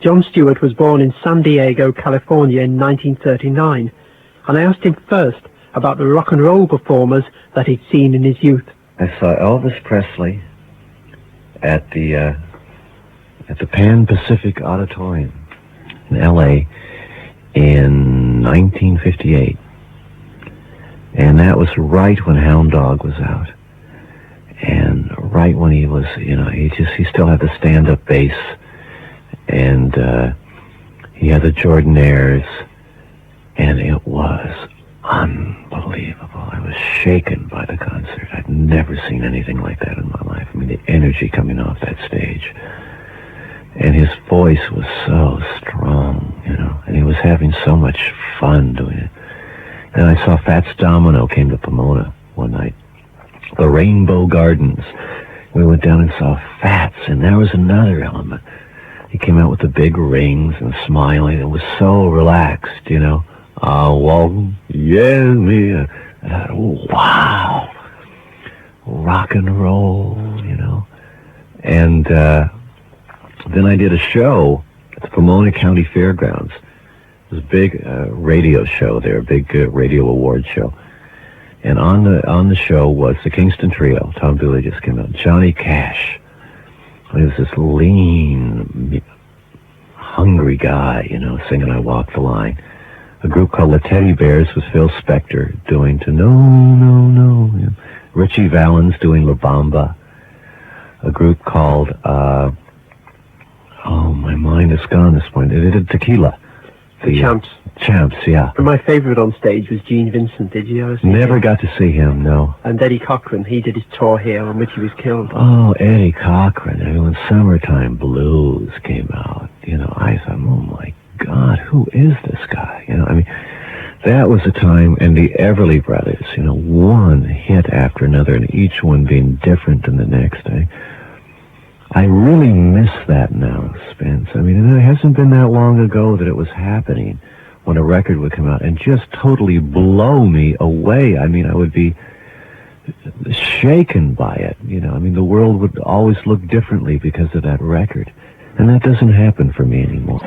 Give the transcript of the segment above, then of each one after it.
John Stewart was born in San Diego, California in 1939, and I asked him first about the rock and roll performers that he'd seen in his youth. I saw Elvis Presley at the Pan Pacific Auditorium in L.A. in 1958. And that was right when Hound Dog was out. And right when he was, he still had the stand-up bass. And he had the Jordanaires. And it was unbelievable. I was shaken by the concert. I'd never seen anything like that in my life. I mean, the energy coming off that stage. And his voice was so strong, and he was having so much fun doing it. And I saw Fats Domino came to Pomona one night. The Rainbow Gardens. We went down and saw Fats, and there was another element. He came out with the big rings and smiling. It was so relaxed, Walton, yeah, me. I thought, oh, wow. Rock and roll, And then I did a show at the Pomona County Fairgrounds. It was a big radio show there, a big radio award show. And on the show was the Kingston Trio. Tom Dooley just came out. Johnny Cash. He was this lean, hungry guy, singing I Walk the Line. A group called the Teddy Bears with Phil Spector doing To No, No, No. Richie Valens doing La Bamba. A group called, my mind is gone at this point. They did Tequila. The Champs. Champs, yeah. And my favourite on stage was Gene Vincent. Did you ever see Never him? got to see him, no. And Eddie Cochran, he did his tour here on which he was killed. Oh, Eddie Cochran. I mean, when Summertime Blues came out, I thought, oh my God, who is this guy? That was a time, and the Everly Brothers, one hit after another, and each one being different than the next. I really miss that now, Spence. I mean, it hasn't been that long ago that it was happening when a record would come out and just totally blow me away. I mean, I would be shaken by it. The world would always look differently because of that record. And that doesn't happen for me anymore.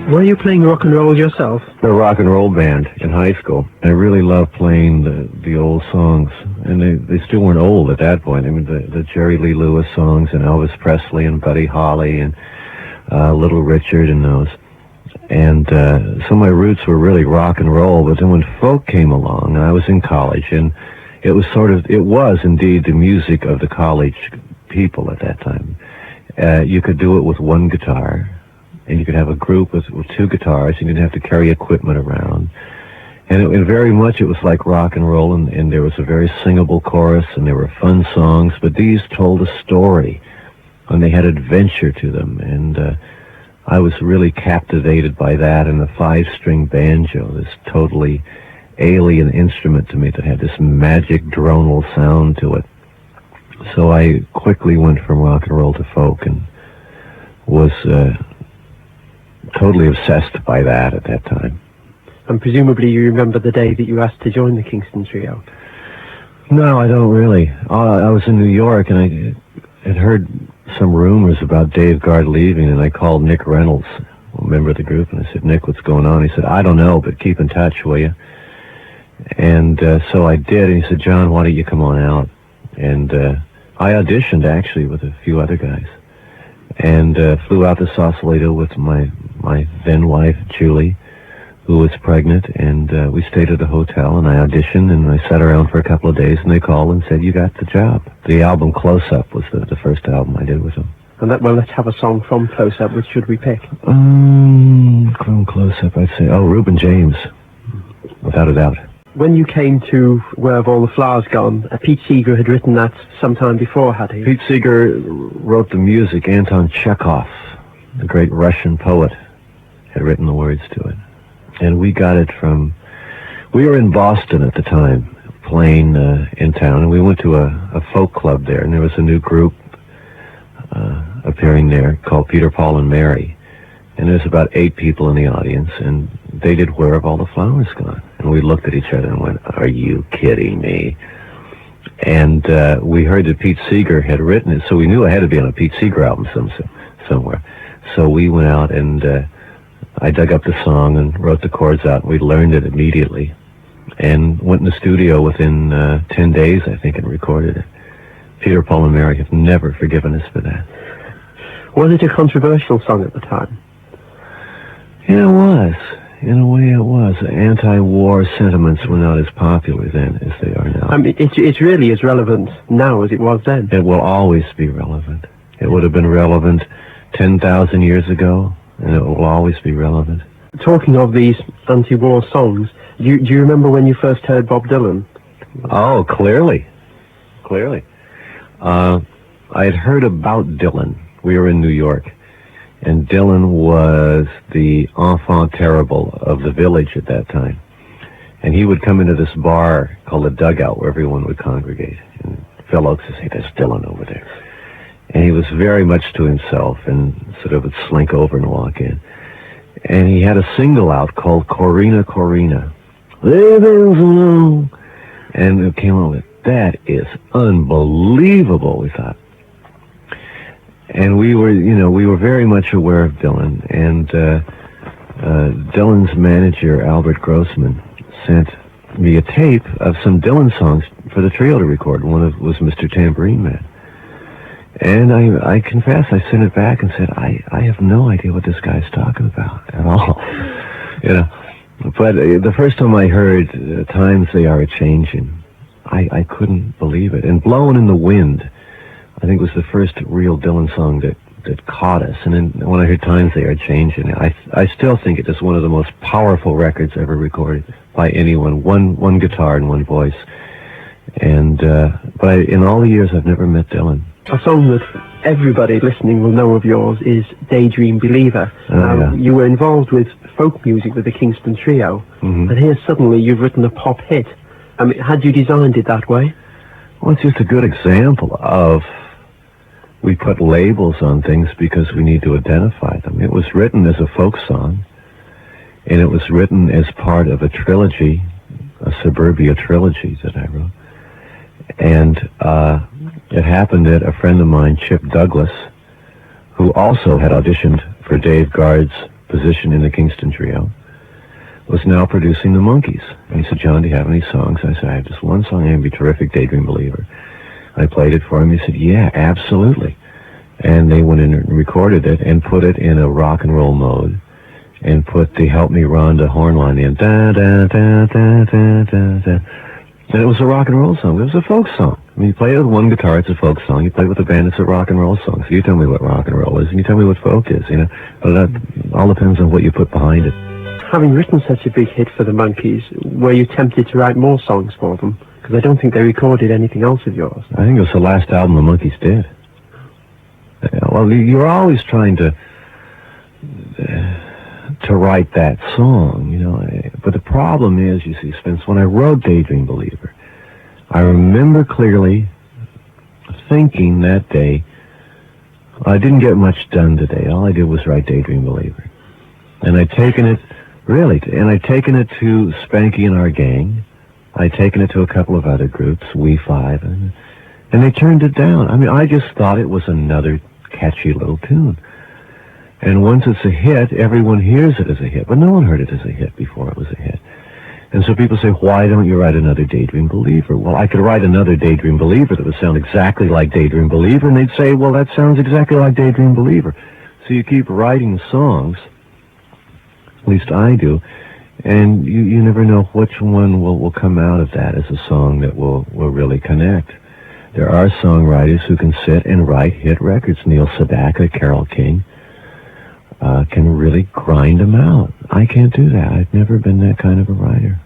Were you playing rock and roll yourself? The rock and roll band in high school. I really loved playing the old songs. And they still weren't old at that point. I mean, the Jerry Lee Lewis songs and Elvis Presley and Buddy Holly and Little Richard and those. And so my roots were really rock and roll. But then when folk came along, and I was in college, and it was indeed the music of the college people at that time. You could do it with one guitar, and you could have a group with two guitars, and you didn't have to carry equipment around. And very much it was like rock and roll, and there was a very singable chorus, and there were fun songs, but these told a story, and they had adventure to them, and I was really captivated by that, and the 5-string banjo, this totally alien instrument to me that had this magic dronal sound to it. So I quickly went from rock and roll to folk, and was totally obsessed by that at that time. And presumably you remember the day that you asked to join the Kingston Trio. No, I don't really. I was in New York, and I had heard some rumors about Dave Gard leaving, and I called Nick Reynolds, a member of the group, and I said, Nick, what's going on? He said, I don't know, but keep in touch, will you? And so I did, and he said, John, why don't you come on out? And I auditioned, actually, with a few other guys, and flew out to Sausalito with my then-wife, Julie, who was pregnant, and we stayed at a hotel, and I auditioned, and I sat around for a couple of days, and they called and said, you got the job. The album Close Up was the first album I did with them. And let's have a song from Close Up. Which should we pick? From Close Up, I'd say, Reuben James, without a doubt. When you came to Where Have All the Flowers Gone, Pete Seeger had written that sometime before, had he? Pete Seeger wrote the music. Anton Chekhov, the great Russian poet, had written the words to it. And we got it we were in Boston at the time, playing in town, and we went to a folk club there, and there was a new group appearing there called Peter, Paul, and Mary. And there's about 8 people in the audience, and they did Where Have All the Flowers Gone? And we looked at each other and went, are you kidding me? And we heard that Pete Seeger had written it, so we knew it had to be on a Pete Seeger album somewhere. So we went out and I dug up the song and wrote the chords out. We learned it immediately and went in the studio within 10 days, I think, and recorded it. Peter, Paul, and Mary have never forgiven us for that. Was it a controversial song at the time? Yeah, it was. In a way, it was. Anti-war sentiments were not as popular then as they are now. I mean, it's really as relevant now as it was then. It will always be relevant. It would have been relevant 10,000 years ago, and it will always be relevant. Talking of these anti-war songs, do you remember when you first heard Bob Dylan? Oh, clearly. Clearly. I had heard about Dylan. We were in New York, and Dylan was the enfant terrible of the village at that time. And he would come into this bar called the Dugout where everyone would congregate. And Phil Oakes would say, "There's Dylan over there." And he was very much to himself and sort of would slink over and walk in. And he had a single out called Corina, Corina. And it came out with, that is unbelievable, we thought. And we were very much aware of Dylan. And Dylan's manager, Albert Grossman, sent me a tape of some Dylan songs for the trio to record. One of was Mr. Tambourine Man. And I confess, I sent it back and said, I have no idea what this guy's talking about at all. But the first time I heard Times They Are A-Changin', I couldn't believe it. And Blowin' in the Wind, I think, was the first real Dylan song that caught us. And then when I heard Times They Are A-Changin', I still think it is one of the most powerful records ever recorded by anyone. One guitar and one voice. And but in all the years, I've never met Dylan. A song that everybody listening will know of yours is Daydream Believer. Yeah. You were involved with folk music with the Kingston Trio, and here suddenly you've written a pop hit. I mean, had you designed it that way? Well, it's just a good example of we put labels on things because we need to identify them. It was written as a folk song, and it was written as part of a trilogy, a Suburbia trilogy that I wrote. And it happened that a friend of mine, Chip Douglas, who also had auditioned for Dave Guard's position in the Kingston Trio, was now producing the Monkees. And he said, "John, do you have any songs?" I said, "I have just one song, and it'd be terrific, Daydream Believer." I played it for him. He said, "Yeah, absolutely." And they went in and recorded it and put it in a rock and roll mode and put the Help Me Rhonda horn line in. Da, da, da, da, da, da, da. And it was a rock and roll song. It was a folk song. I mean, you play it with one guitar, it's a folk song. You play it with a band, it's a rock and roll song. So you tell me what rock and roll is, and you tell me what folk is, But that all depends on what you put behind it. Having written such a big hit for the Monkees, were you tempted to write more songs for them? Because I don't think they recorded anything else of yours. I think it was the last album the Monkees did. Well, you're always trying to write that song, But the problem is, you see, Spence, when I wrote Daydream Believer, I remember clearly thinking that day, I didn't get much done today. All I did was write Daydream Believer. And I'd taken it, I'd taken it to Spanky and our gang. I'd taken it to a couple of other groups, We Five, and they turned it down. I mean, I just thought it was another catchy little tune. And once it's a hit, everyone hears it as a hit. But no one heard it as a hit before it was a hit. And so people say, why don't you write another Daydream Believer? Well, I could write another Daydream Believer that would sound exactly like Daydream Believer, and they'd say, well, that sounds exactly like Daydream Believer. So you keep writing songs, at least I do, and you never know which one will come out of that as a song that will really connect. There are songwriters who can sit and write hit records. Neil Sedaka, Carole King, can really grind them out. I can't do that. I've never been that kind of a writer.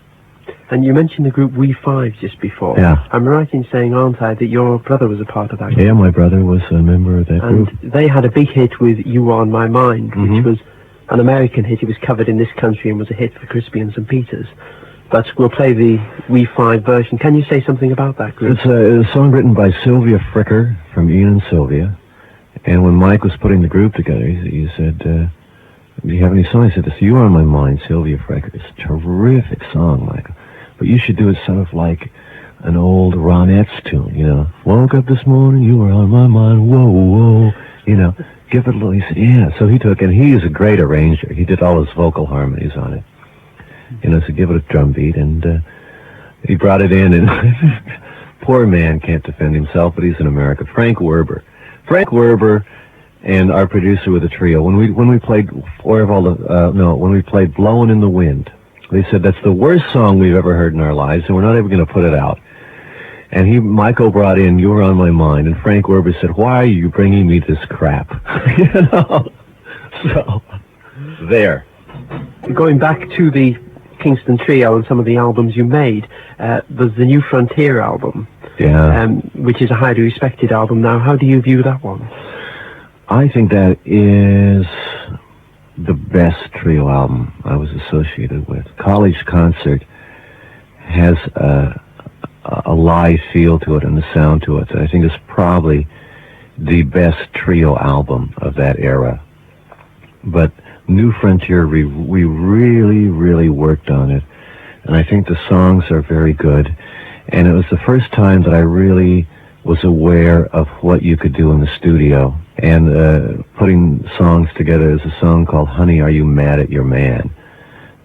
And you mentioned the group We Five just before. Yeah. I'm right in saying, aren't I, that your brother was a part of that group? Yeah, my brother was a member of that group. And they had a big hit with You Are On My Mind, which was an American hit. It was covered in this country and was a hit for Crispy and St. Peter's. But we'll play the We Five version. Can you say something about that group? It's a song written by Sylvia Fricker from Ian and Sylvia. And when Mike was putting the group together, he said, do you have any songs? I said, this You Are On My Mind, Sylvia Fricker. It's a terrific song, Michael. But you should do it sort of like an old Ronettes tune, Woke up this morning, you were on my mind, whoa, whoa. You know, give it a little. He said, yeah. So he took, and he is a great arranger. He did all his vocal harmonies on it. You know, so give it a drum beat, and he brought it in, and poor man can't defend himself, but he's in America. Frank Werber and our producer with the trio, when we played when we played "Blowin' in the Wind," they said that's the worst song we've ever heard in our lives, and we're not even going to put it out. And Michael brought in "You Were on My Mind," and Frank Werber said, "Why are you bringing me this crap?" You know. So there. Going back to the Kingston Trio and some of the albums you made, there's the New Frontier album, which is a highly respected album now. How do you view that one? I think that is the best trio album I was associated with. College Concert has a live feel to it and a sound to it that I think is probably the best trio album of that era. But New Frontier, we really, really worked on it, and I think the songs are very good. And it was the first time that I really was aware of what you could do in the studio. And putting songs together is a song called "Honey, Are You Mad at Your Man?"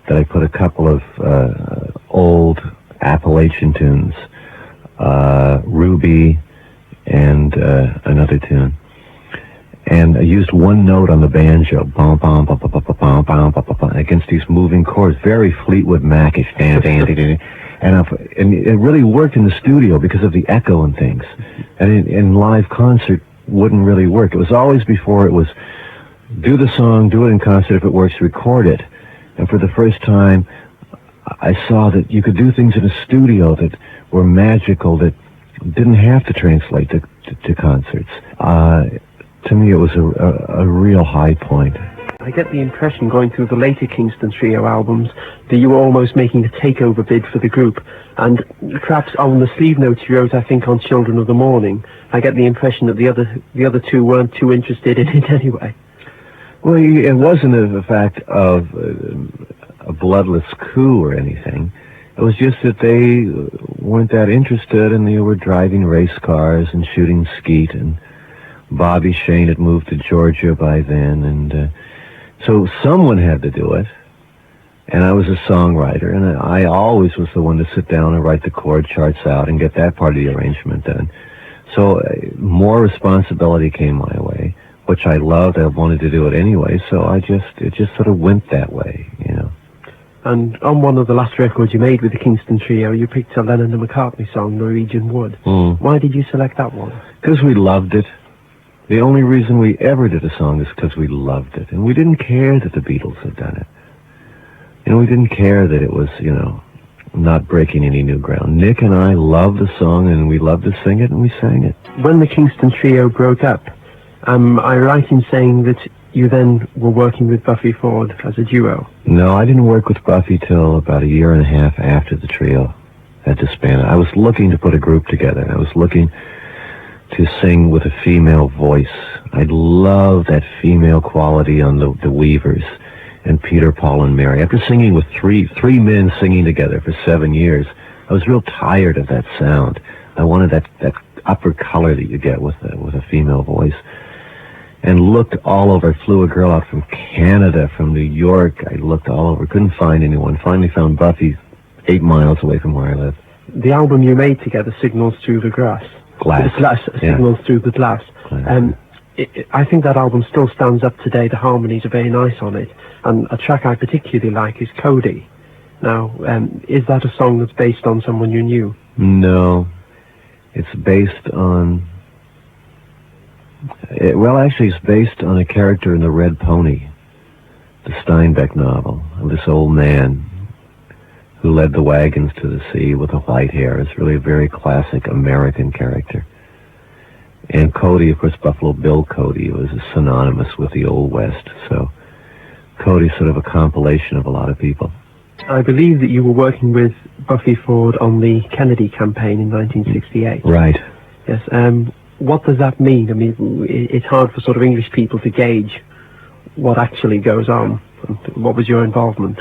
that I put a couple of old Appalachian tunes, Ruby and another tune. And I used one note on the banjo, bum, bum, bum, bum, bum, bum, bum, bum, bum, against these moving chords, very Fleetwood Mac-ish, and it really worked in the studio because of the echo and things. And in live concert, wouldn't really work. It was always before it was do the song, do it in concert. If it works, record it. And for the first time, I saw that you could do things in a studio that were magical, that didn't have to translate to concerts. To me, it was a real high point. I get the impression, going through the later Kingston Trio albums, that you were almost making a takeover bid for the group. And perhaps on the sleeve notes you wrote, I think, on Children of the Morning, I get the impression that the other two weren't too interested in it anyway. Well, it wasn't a fact of a bloodless coup or anything. It was just that they weren't that interested, and they were driving race cars and shooting skeet, and Bobby Shane had moved to Georgia by then, and so someone had to do it. And I was a songwriter, and I always was the one to sit down and write the chord charts out and get that part of the arrangement done. So more responsibility came my way, which I loved. I wanted to do it anyway, so it just sort of went that way, you know. And on one of the last records you made with the Kingston Trio, you picked a Lennon and McCartney song, Norwegian Wood. Why did you select that one? Because we loved it. The only reason we ever did a song is because we loved it. And we didn't care that the Beatles had done it. You know, we didn't care that it was, you know, not breaking any new ground. Nick and I loved the song, and we loved to sing it, and we sang it. When the Kingston Trio broke up, am I right in saying that you then were working with Buffy Ford as a duo? No, I didn't work with Buffy till about a year and a half after the trio had disbanded. I was looking to put a group together. I was looking to sing with a female voice. I love that female quality on the Weavers and Peter, Paul, and Mary. After singing with three men singing together for 7 years, I was real tired of that sound. I wanted that upper color that you get with a female voice. And looked all over. I flew a girl out from Canada, from New York. I looked all over. Couldn't find anyone. Finally found Buffy 8 miles away from where I live. The album you made together, Signals Through the Glass. Signals Through the Glass. I think that album still stands up today. The harmonies are very nice on it. And a track I particularly like is Cody. Now, is that a song that's based on someone you knew? No. It's based on... actually, it's based on a character in The Red Pony, the Steinbeck novel, of this old man who led the wagons to the sea with the white hair. It's really a very classic American character. And Cody, of course, Buffalo Bill Cody, was synonymous with the Old West. So Cody's sort of a compilation of a lot of people. I believe that you were working with Buffy Ford on the Kennedy campaign in 1968. Right. Yes. What does that mean? I mean, it's hard for sort of English people to gauge what actually goes on. What was your involvement?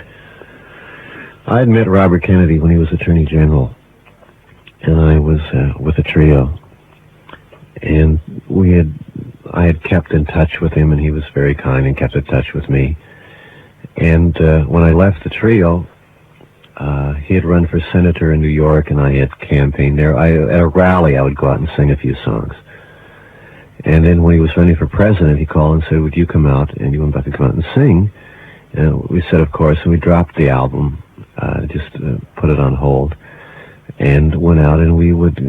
I had met Robert Kennedy when he was Attorney General, and I was with a trio. And we had I had kept in touch with him, and he was very kind and kept in touch with me. And when I left the trio, he had run for senator in New York, and I had campaigned there. At a rally, I would go out and sing a few songs. And then when he was running for president, he called and said, would you come out? And you were about to come out and sing. And we said, of course, and we dropped the album, just put it on hold, and went out, and we would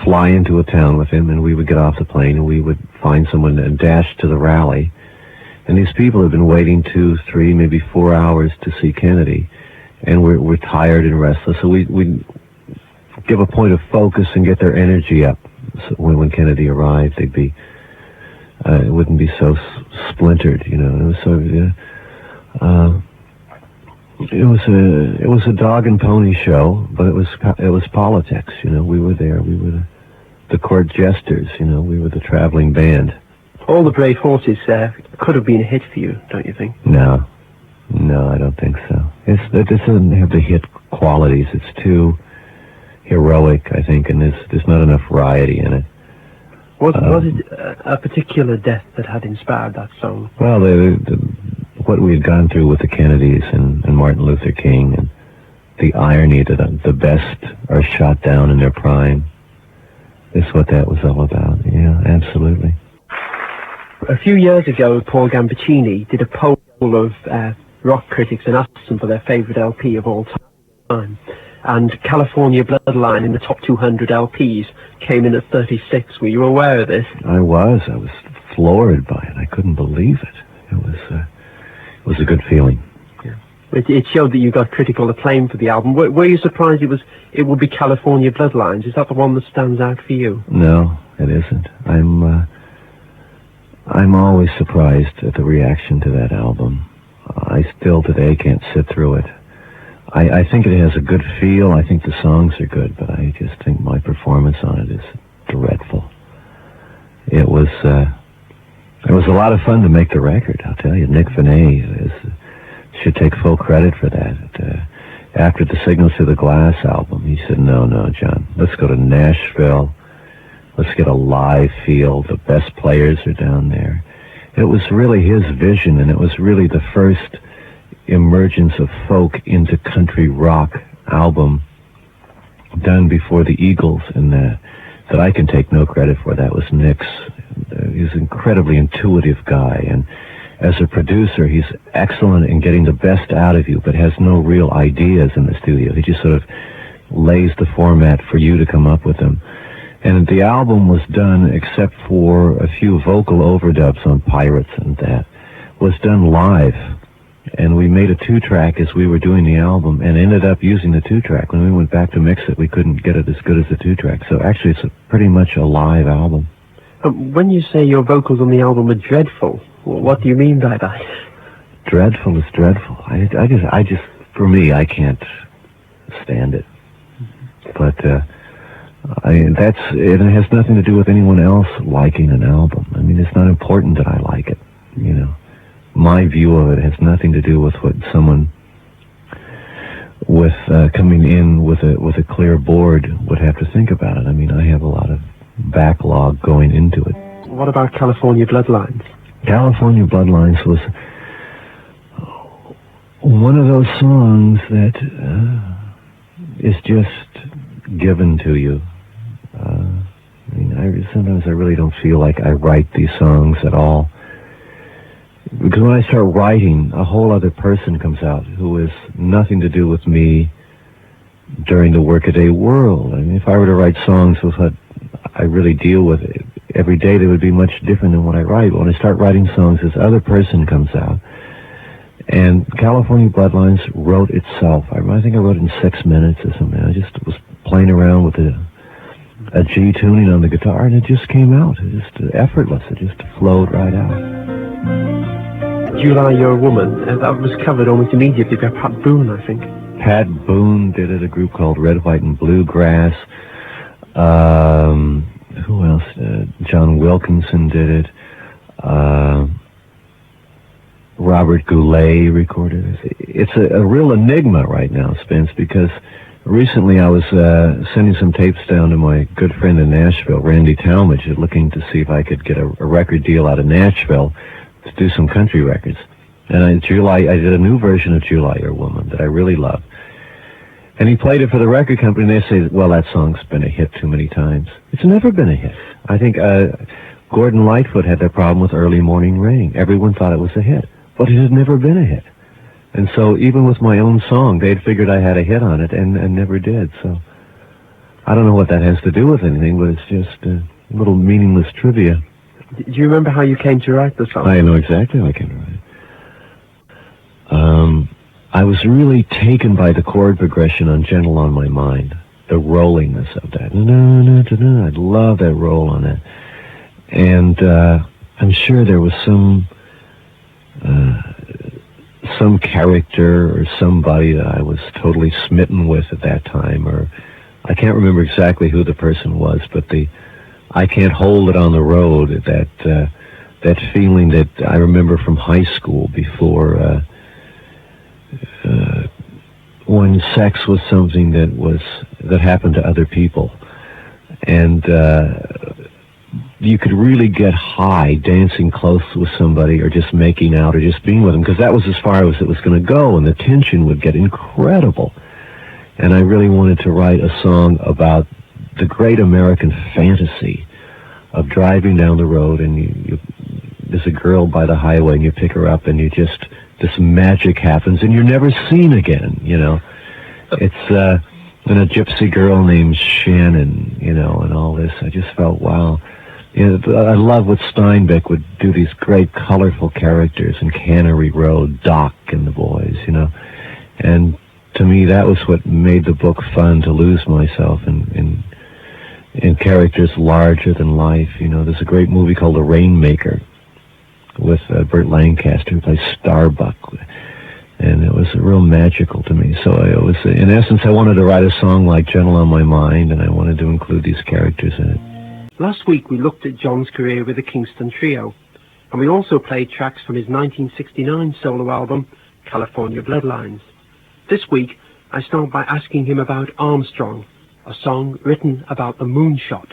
fly into a town with him, and we would get off the plane, and we would find someone and dash to the rally. And these people had been waiting 2, 3, maybe 4 hours to see Kennedy, and we're tired and restless, so we'd give a point of focus and get their energy up. So when Kennedy arrived, they'd be, it wouldn't be so splintered, you know. It was so, it was a dog and pony show, but it was politics, you know. We were there. We were the court jesters, you know. We were the traveling band. All the Brave Horses could have been a hit for you, don't you think? No, I don't think so. It doesn't have the hit qualities. It's too heroic, I think, and there's not enough variety in it. Was it a particular death that had inspired that song? Well, what we had gone through with the Kennedys and Martin Luther King, and the irony that the best are shot down in their prime, is what that was all about. Yeah, absolutely. A few years ago, Paul Gambaccini did a poll of rock critics and asked them for their favourite LP of all time. And California Bloodline in the top 200 LPs came in at 36. Were you aware of this? I was floored by it. I couldn't believe it. It was a good feeling. Yeah. It showed that you got critical acclaim for the album. Were you surprised it would be California Bloodlines? Is that the one that stands out for you? No, it isn't. I'm always surprised at the reaction to that album. I still today can't sit through it. I think it has a good feel. I think the songs are good, but I just think my performance on it is dreadful. It was a lot of fun to make the record, I'll tell you. Nick Venet should take full credit for that. After the Signals to the Glass album, he said, no, John, let's go to Nashville. Let's get a live feel. The best players are down there. It was really his vision, and it was really the first emergence of folk into country rock album done before the Eagles, and that I can take no credit for. That was Nick's. He's an incredibly intuitive guy, and as a producer, he's excellent in getting the best out of you, but has no real ideas in the studio. He just sort of lays the format for you to come up with them. And the album was done, except for a few vocal overdubs on Pirates and that, was done live. And we made a 2-track as we were doing the album, and ended up using the 2-track. When we went back to mix it, we couldn't get it as good as the 2-track. So actually, it's pretty much a live album. When you say your vocals on the album are dreadful, what do you mean by that? Dreadful is dreadful. I just, for me, I can't stand it. But it has nothing to do with anyone else liking an album. I mean, it's not important that I like it, you know. My view of it has nothing to do with what someone with coming in with a clear board would have to think about it. I mean, I have a lot of backlog going into it. What about California Bloodlines? California Bloodlines was one of those songs that is just given to you. I mean, sometimes I really don't feel like I write these songs at all. Because when I start writing, a whole other person comes out who has nothing to do with me during the workaday world. I mean, if I were to write songs with what I really deal with every day, they would be much different than what I write. But when I start writing songs, this other person comes out. And California Bloodlines wrote itself. I think I wrote it in 6 minutes or something. I just was playing around with a G tuning on the guitar, and it just came out. It just effortless. It just flowed right out. July, You're a Woman, that was covered almost immediately by Pat Boone, I think. Pat Boone did it, a group called Red, White, and Bluegrass. Who else? John Wilkinson did it. Robert Goulet recorded it. It's a real enigma right now, Spence, because Recently, I was sending some tapes down to my good friend in Nashville, Randy Talmadge, looking to see if I could get a record deal out of Nashville to do some country records. And I did a new version of July, Your Woman that I really love. And he played it for the record company, and they say, well, that song's been a hit too many times. It's never been a hit. I think Gordon Lightfoot had that problem with Early Morning Rain. Everyone thought it was a hit, but it had never been a hit. And so even with my own song, they'd figured I had a hit on it and never did. So I don't know what that has to do with anything, but it's just a little meaningless trivia. Do you remember how you came to write the song? I know exactly how I came to write it. I was really taken by the chord progression on Gentle on My Mind, the rollingness of that. I love that roll on that. And I'm sure there was some character or somebody that I was totally smitten with at that time, or I can't remember exactly who the person was, but I Can't Hold It on the Road, that feeling that I remember from high school before when sex was something that happened to other people, and you could really get high dancing close with somebody or just making out or just being with them, because that was as far as it was going to go, and the tension would get incredible. And I really wanted to write a song about the great American fantasy of driving down the road, and there's a girl by the highway, and you pick her up, and this magic happens, and you're never seen again, you know. It's and a gypsy girl named Shannon, you know, and all this. I just felt, wow. You know, I love what Steinbeck would do, these great colorful characters in Cannery Road, Doc and the boys, you know. And to me, that was what made the book fun, to lose myself in characters larger than life. You know, there's a great movie called The Rainmaker with Burt Lancaster, who plays Starbuck. And it was real magical to me. So it was, in essence, I wanted to write a song like Gentle on My Mind, and I wanted to include these characters in it. Last week we looked at John's career with the Kingston Trio, and we also played tracks from his 1969 solo album, California Bloodlines. This week I start by asking him about Armstrong, a song written about the moonshot.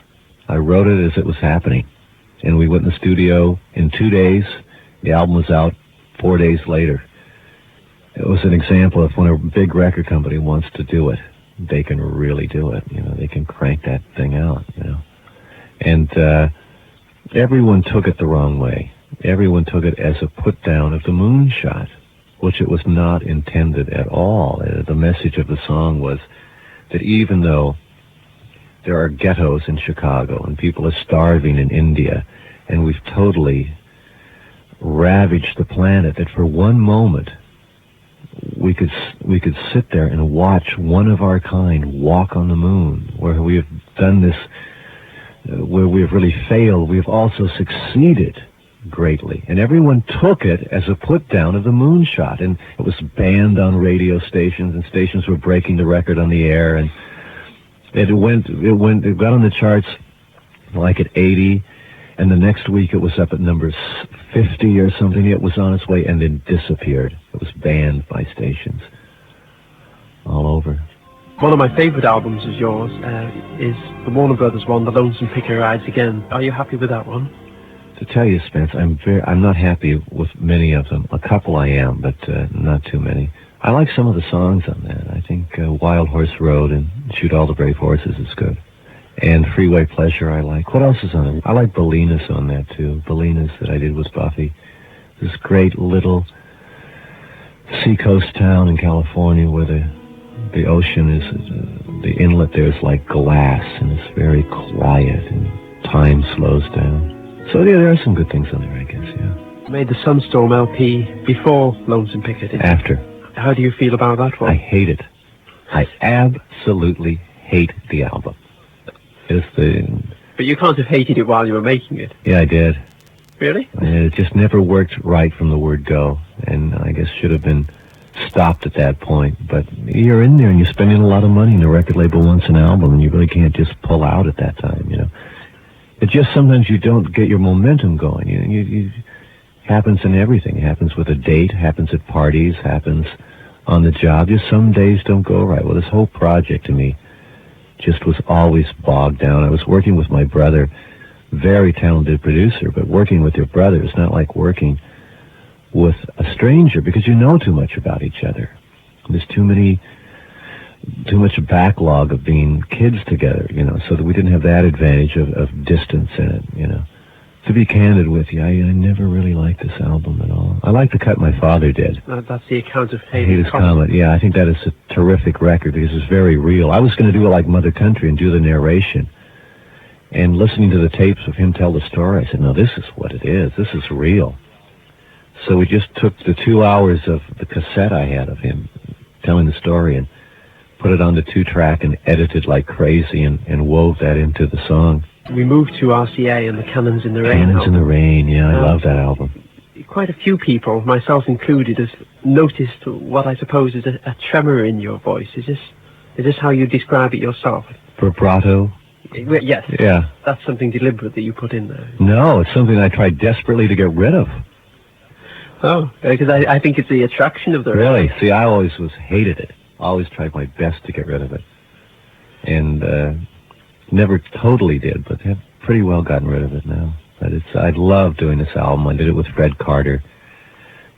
I wrote it as it was happening, and we went in the studio in 2 days. The album was out 4 days later. It was an example of when a big record company wants to do it, they can really do it. You know, they can crank that thing out, you know. And everyone took it the wrong way. Everyone took it as a put-down of the moonshot, which it was not intended at all. The message of the song was that even though there are ghettos in Chicago and people are starving in India, and we've totally ravaged the planet, that for one moment we could sit there and watch one of our kind walk on the moon, where we have done this, where we have really failed. We have also succeeded greatly, and everyone took it as a put down of the moonshot, and it was banned on radio stations, and stations were breaking the record on the air, and it got on the charts like at 80, and the next week it was up at number 50 or something. It was on its way and then disappeared. It was banned by stations all over. One of my favorite albums of yours is the Warner Brothers one, The Lonesome Picker Rides Again. Are you happy with that one? To tell you, Spence, I'm not happy with many of them. A couple I am, but not too many. I like some of the songs on that. I think Wild Horse Road and Shoot All the Brave Horses is good. And Freeway Pleasure I like. What else is on it? I like Bolinas on that, too. Bolinas that I did with Buffy. This great little seacoast town in California where the ocean is, the inlet there is like glass, and it's very quiet, and time slows down. So yeah, there are some good things on there, I guess, yeah. You made the Sunstorm LP before Lonesome Picker, did you? After. How do you feel about that one? I hate it. I absolutely hate the album. But you can't have hated it while you were making it. Yeah, I did. Really? It just never worked right from the word go, and I guess should have been stopped at that point. But you're in there and you're spending a lot of money, and the record label wants an album, and you really can't just pull out at that time, you know. It just sometimes you don't get your momentum going. You happens in everything. It happens with a date, happens at parties, happens on the job. Just some days don't go right. Well, this whole project to me just was always bogged down. I was working with my brother, very talented producer, but working with your brother is not like working with a stranger because you know too much about each other. There's too much backlog of being kids together, so that we didn't have that advantage of distance in it, To be candid with you, I never really liked this album at all. I like the cut my father did. That's the account of Hades Comet. Yeah, I think that is a terrific record because it's very real. I was going to do it like Mother Country and do the narration. And listening to the tapes of him tell the story, I said, no, this is what it is. This is real. So we just took the 2 hours of the cassette I had of him telling the story and put it on the 2-track and edited like crazy and wove that into the song. We moved to RCA and the Cannons in the Rain. Cannons in the Rain, yeah, I love that album. Quite a few people, myself included, have noticed what I suppose is a tremor in your voice. Is this how you describe it yourself? Vibrato? Yes. Yeah. That's something deliberate that you put in there. No, it's something I tried desperately to get rid of. Oh, because I think it's the attraction of the Really? See, I always hated it. Always tried my best to get rid of it. And never totally did, but have pretty well gotten rid of it now. But I love doing this album. I did it with Fred Carter.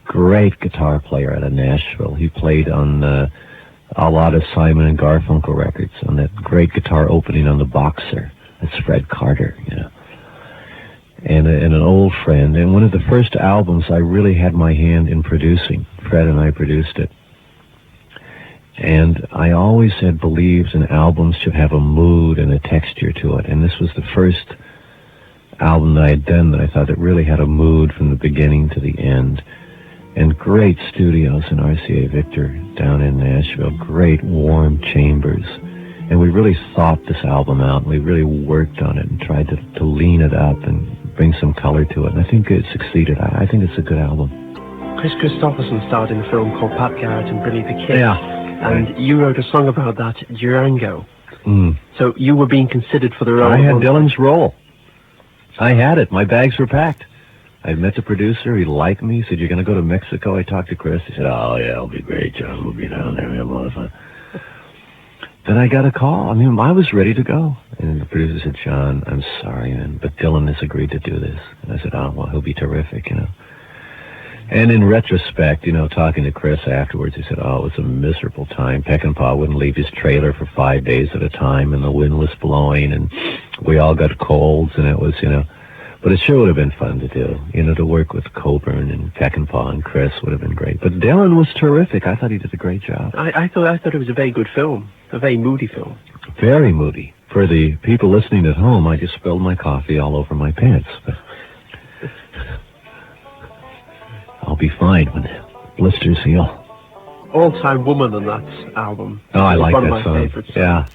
Great guitar player out of Nashville. He played on a lot of Simon and Garfunkel records on that great guitar opening on The Boxer. That's Fred Carter, And an old friend. And one of the first albums I really had my hand in producing. Fred and I produced it. And I always had believed an album should have a mood and a texture to it. And this was the first album that I had done that I thought it really had a mood from the beginning to the end. And great studios in RCA Victor down in Nashville. Great warm chambers. And we really thought this album out. We really worked on it and tried to lean it up and bring some color to it. And I think it succeeded. I think it's a good album. Chris Christopherson starred in a film called Pat Garrett and Billy the Kid. Yeah. And you wrote a song about that, Durango. Mm. So you were being considered for the role. I had Dylan's role. I had it. My bags were packed. I met the producer. He liked me. He said, you're going to go to Mexico? I talked to Chris. He said, oh, yeah, it'll be great, John. We'll be down there. We have a lot of fun. Then I got a call. I mean, I was ready to go. And the producer said, John, I'm sorry, man, but Dylan has agreed to do this. And I said, oh, well, he'll be terrific, And in retrospect, talking to Chris afterwards, he said, oh, it was a miserable time. Peckinpah wouldn't leave his trailer for 5 days at a time, and the wind was blowing, and we all got colds, and it was, But it sure would have been fun to do, to work with Coburn and Peckinpah and Chris would have been great. But Dylan was terrific. I thought he did a great job. I thought it was a very good film, a very moody film. Very moody. For the people listening at home, I just spilled my coffee all over my pants. But I'll be fine when the blisters heal. All-Time Woman on that album. Oh, I like one that of my song. favorites. Yeah.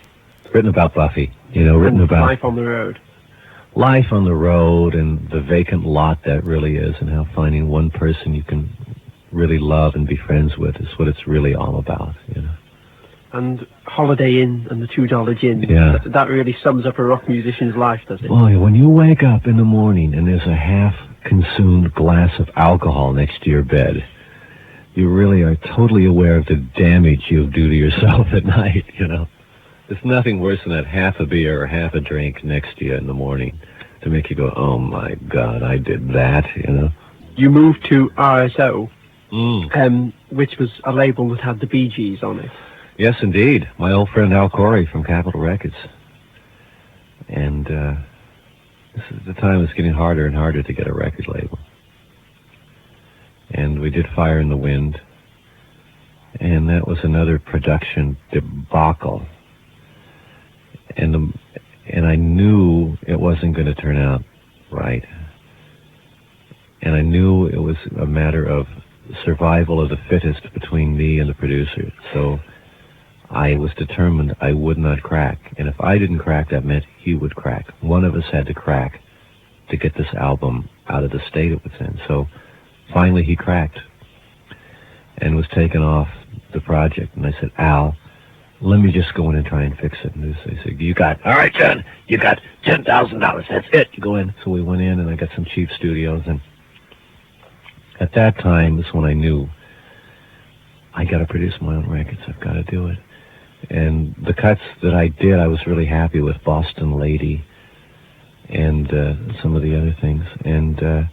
Written about Buffy, written about Life on the Road. Life on the road and the vacant lot that really is, and how finding one person you can really love and be friends with is what it's really all about, And Holiday Inn and the $2 Gin. Yeah. That really sums up a rock musician's life, does it? Well, when you wake up in the morning and there's a half-consumed glass of alcohol next to your bed, you really are totally aware of the damage you'll do to yourself at night, There's nothing worse than that half a beer or half a drink next to you in the morning to make you go, oh, my God, I did that, You moved to RSO, which was a label that had the Bee Gees on it. Yes, indeed. My old friend Al Corey from Capitol Records. And this is the time it's getting harder and harder to get a record label. And we did Fire in the Wind. And that was another production debacle. And I knew it wasn't going to turn out right. And I knew it was a matter of survival of the fittest between me and the producer. So I was determined I would not crack. And if I didn't crack, that meant he would crack. One of us had to crack to get this album out of the state it was in. So finally he cracked and was taken off the project. And I said, Al, let me just go in and try and fix it. And they said, all right, John, you got $10,000. That's it. You go in. So we went in and I got some cheap studios. And at that time is when I knew I got to produce my own records. I've got to do it. And the cuts that I did, I was really happy with Boston Lady and some of the other things. And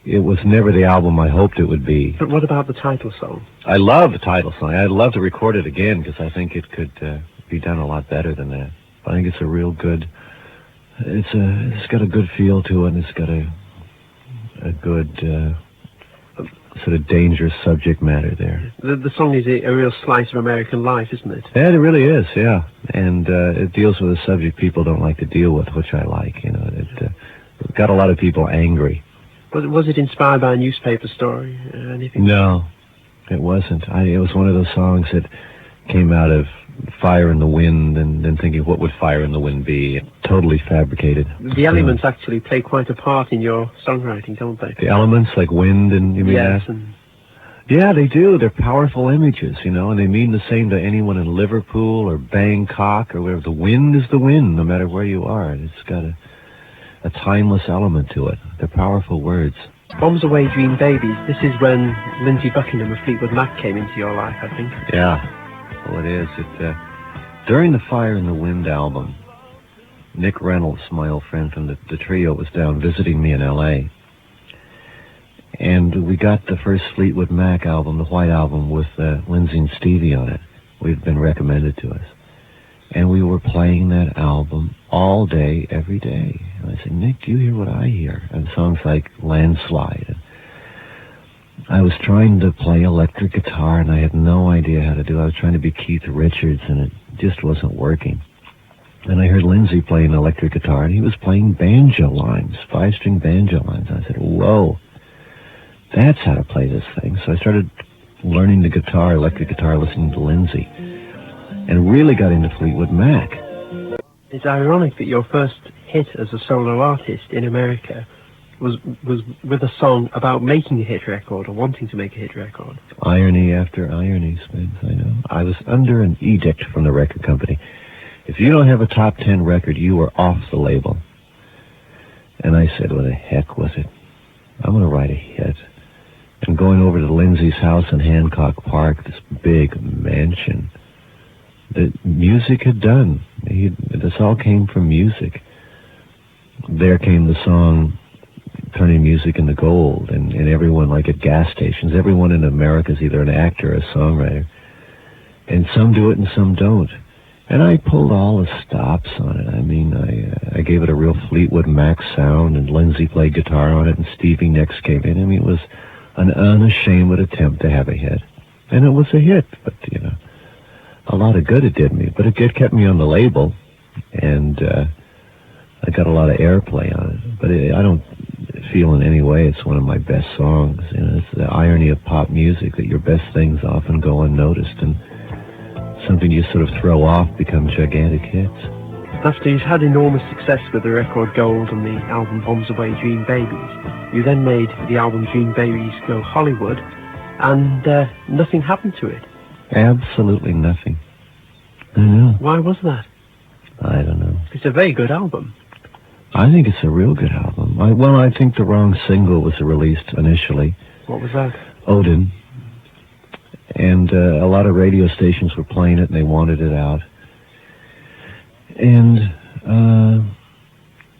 it was never the album I hoped it would be. But what about the title song? I love the title song. I'd love to record it again because I think it could be done a lot better than that. I think it's a real good. It's got a good feel to it, and it's got a good sort of dangerous subject matter there. The song is a real slice of American life, isn't it? Yeah, it really is. Yeah, and it deals with a subject people don't like to deal with, which I like. You know, it got a lot of people angry. Was it inspired by a newspaper story or anything? No, it wasn't. It was one of those songs that came out of Fire in the Wind and then thinking, what would Fire in the Wind be? Totally fabricated. The elements actually play quite a part in your songwriting, don't they? The elements, like wind and you mean yes, that? Yeah, they do. They're powerful images, you know, and they mean the same to anyone in Liverpool or Bangkok or wherever. The wind is the wind, no matter where you are. And it's got a timeless element to it. They're powerful words. Bombs Away Dream Babies. This is when Lindsey Buckingham of Fleetwood Mac came into your life, I think. Yeah. Well, it is. During the Fire in the Wind album, Nick Reynolds, my old friend from the trio, was down visiting me in L.A., and we got the first Fleetwood Mac album, the White Album, with Lindsey and Stevie on it. We'd been recommended to us. And we were playing that album all day, every day. And I said, Nick, do you hear what I hear? And songs like Landslide. And I was trying to play electric guitar, and I had no idea how to do it. I was trying to be Keith Richards, and it just wasn't working. And I heard Lindsey playing electric guitar, and he was playing banjo lines, 5-string banjo lines. And I said, whoa, that's how to play this thing. So I started learning the guitar, electric guitar, listening to Lindsey, and really got into Fleetwood Mac. It's ironic that your first hit as a solo artist in America was with a song about making a hit record or wanting to make a hit record. Irony after irony, Spence, I know. I was under an edict from the record company. If you don't have a top 10 record, you are off the label. And I said, what the heck was it? I'm going to write a hit. And going over to Lindsey's house in Hancock Park, this big mansion that music had done. This all came from music. There came the song Turning Music into Gold, and everyone, like at gas stations, everyone in America is either an actor or a songwriter. And some do it and some don't. And I pulled all the stops on it. I mean, I gave it a real Fleetwood Mac sound, and Lindsey played guitar on it, and Stevie Nicks came in. I mean, it was an unashamed attempt to have a hit. And it was a hit, but, you know, a lot of good it did me. But it kept me on the label, and I got a lot of airplay on it. But I don't feel in any way it's one of my best songs. You know, it's the irony of pop music that your best things often go unnoticed, and something you sort of throw off becomes gigantic hits. After you've had enormous success with the record Gold and the album Bombs Away Dream Babies, you then made the album Dream Babies Go Hollywood, and nothing happened to it. Absolutely nothing. I know. Why was that? I don't know. It's a very good album. I think it's a real good album. I think the wrong single was released initially. What was that? Odin. And a lot of radio stations were playing it, and they wanted it out. And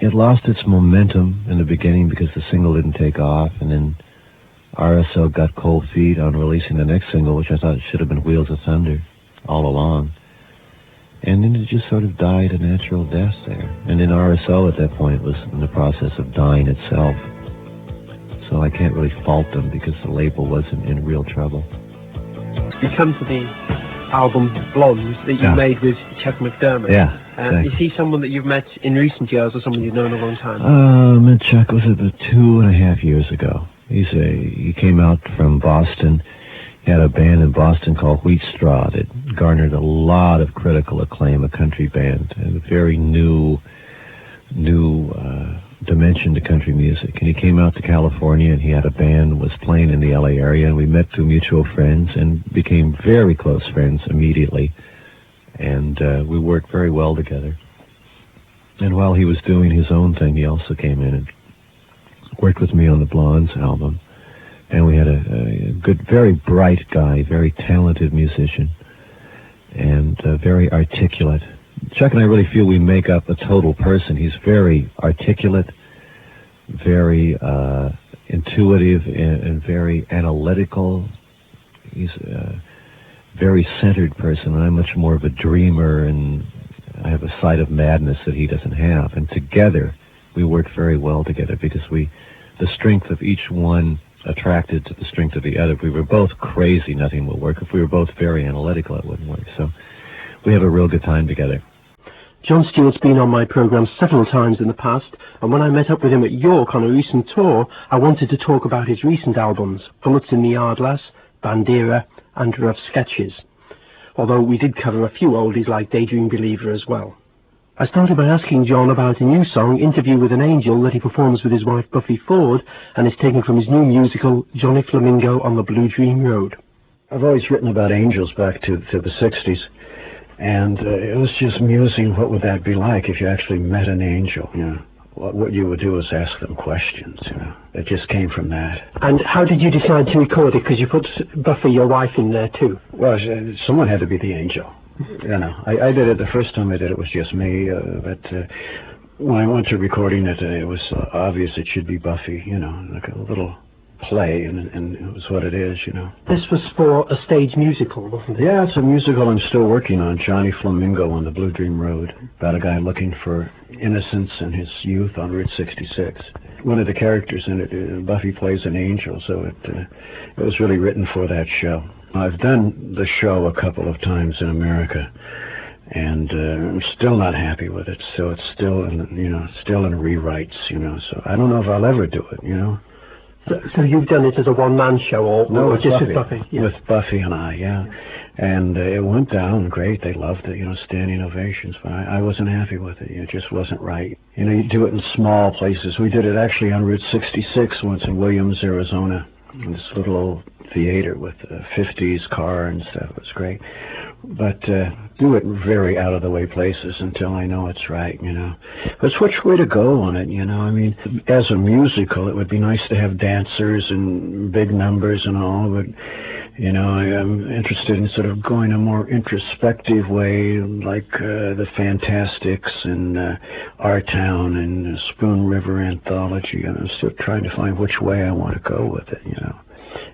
it lost its momentum in the beginning because the single didn't take off, and then RSL got cold feet on releasing the next single, which I thought should have been Wheels of Thunder all along. And then it just sort of died a natural death there. And then RSL at that point was in the process of dying itself. So I can't really fault them because the label wasn't in real trouble. You come to the album Blondes that you made with Chuck McDermott. Yeah. Exactly. Is he someone that you've met in recent years or someone you've known a long time? I met Chuck was about 2.5 years ago. He came out from Boston. He had a band in Boston called Wheat Straw that garnered a lot of critical acclaim, a country band, and a very new dimension to country music. And he came out to California, and he had a band, was playing in the LA area, and we met through mutual friends and became very close friends immediately. And we worked very well together. And while he was doing his own thing, he also came in and worked with me on the Blondes album. And we had a good, very bright guy, very talented musician, and very articulate. Chuck and I really feel we make up a total person. He's very articulate, very intuitive, and very analytical. He's a very centered person, and I'm much more of a dreamer, and I have a side of madness that he doesn't have. And together, we work very well together because the strength of each one attracted to the strength of the other. If we were both crazy, nothing would work. If we were both very analytical, it wouldn't work. So we have a real good time together. John Stewart's been on my programme several times in the past, and when I met up with him at York on a recent tour, I wanted to talk about his recent albums, Bullets in the Yard Lass, Bandera, and Rough Sketches. Although we did cover a few oldies like Daydream Believer as well. I started by asking John about a new song, Interview with an Angel, that he performs with his wife Buffy Ford, and is taken from his new musical, Johnny Flamingo on the Blue Dream Road. I've always written about angels back to the 60s, and it was just musing, what would that be like if you actually met an angel, you know? What you would do is ask them questions, you know. It just came from that. And how did you decide to record it? Because you put Buffy, your wife, in there too. Well, someone had to be the angel. You know, I did it the first time I did it was just me, but when I went to recording it, it was obvious it should be Buffy, you know, like a little play, and it was what it is, you know. This was for a stage musical, wasn't it? Yeah, it's a musical I'm still working on, Johnny Flamingo on the Blue Dream Road, about a guy looking for innocence in his youth on Route 66. One of the characters in it, Buffy plays an angel, so it was really written for that show. I've done the show a couple of times in America, and I'm still not happy with it. So it's still in rewrites, you know. So I don't know if I'll ever do it, you know. So you've done it as a one-man show, or just Buffy, with Buffy? Yeah. With Buffy and I, yeah. And it went down great. They loved it, you know, standing ovations. But I wasn't happy with it. It just wasn't right. You know, you do it in small places. We did it actually on Route 66 once in Williams, Arizona. In this little old theater with a 50s car and stuff. It was great. But do it in very out-of-the-way places until I know it's right, you know. But which way to go on it, you know? I mean, as a musical, it would be nice to have dancers and big numbers and all, but, you know, I'm interested in sort of going a more introspective way, like the Fantastics and Our Town and Spoon River Anthology. And I'm still trying to find which way I want to go with it, you know.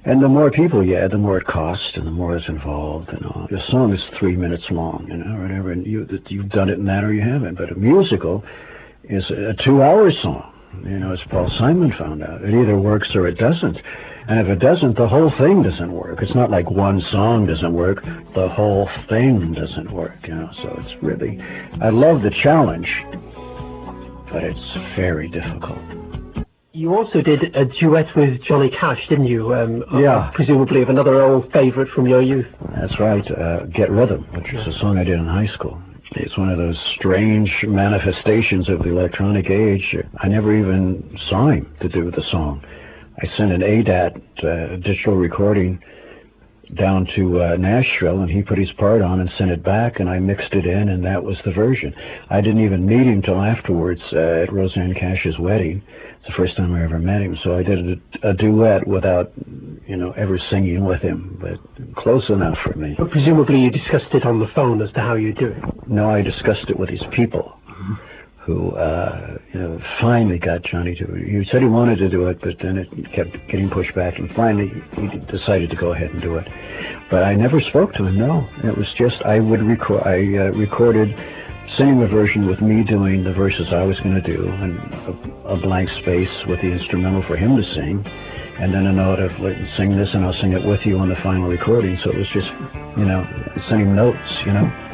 And the more people you add, the more it costs and the more is involved and all. The song is 3 minutes long, you know, or whatever, and you've done it in that or you haven't. But a musical is a 2-hour song, you know, as Paul Simon found out. It either works or it doesn't. And if it doesn't, the whole thing doesn't work. It's not like one song doesn't work. The whole thing doesn't work, you know. So it's really, I love the challenge, but it's very difficult. You also did a duet with Johnny Cash, didn't you? Yeah. Presumably of another old favourite from your youth. That's right. Get Rhythm, which was a song I did in high school. It's one of those strange manifestations of the electronic age. I never even saw him to do the song. I sent an ADAT digital recording down to Nashville, and he put his part on and sent it back, and I mixed it in, and that was the version. I didn't even meet him till afterwards at Roseanne Cash's wedding. It's the first time I ever met him, so I did a duet without, you know, ever singing with him, but close enough for me. But presumably you discussed it on the phone as to how you do it. No, I discussed it with his people, who you know, finally got Johnny to it. He said he wanted to do it, but then it kept getting pushed back, and finally he decided to go ahead and do it. But I never spoke to him, no. It was just, I recorded singing the version with me doing the verses I was going to do, and a blank space with the instrumental for him to sing, and then a note of, like, sing this and I'll sing it with you on the final recording. So it was just, you know, sending notes, you know.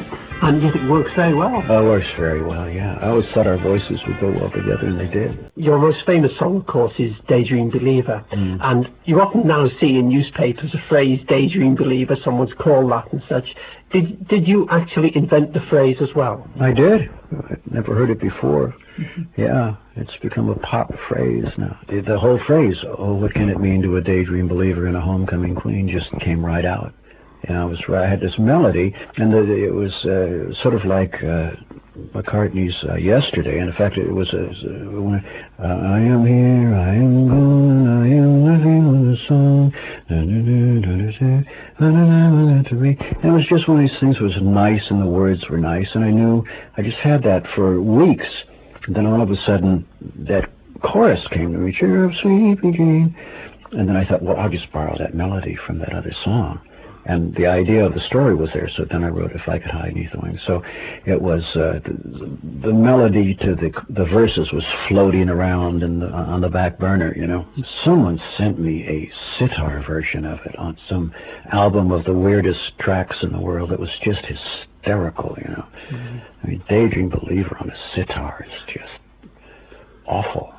And yet it works very well. Oh, it works very well, yeah. I always thought our voices would go well together, and they did. Your most famous song, of course, is Daydream Believer. And you often now see in newspapers a phrase, Daydream Believer, someone's called that and such. Did you actually invent the phrase as well? I did. I'd never heard it before. Yeah, it's become a pop phrase now. The whole phrase, oh, what can it mean to a daydream believer and a homecoming queen, just came right out. I had this melody, and it was sort of like McCartney's Yesterday. And in fact, it was I am here, I am gone, I am living on the song. And it was just one of these things that was nice, and the words were nice, and I just had that for weeks. And then all of a sudden, that chorus came to me, cheer up, sleepy Jane. And then I thought, well, I'll just borrow that melody from that other song. And the idea of the story was there, so then I wrote If I Could Hide Beneath the Wings. So it was the melody to the verses was floating around on the back burner, Someone sent me a sitar version of it on some album of the weirdest tracks in the world. It was just hysterical, Mm-hmm. I mean, Daydream Believer on a sitar is just awful.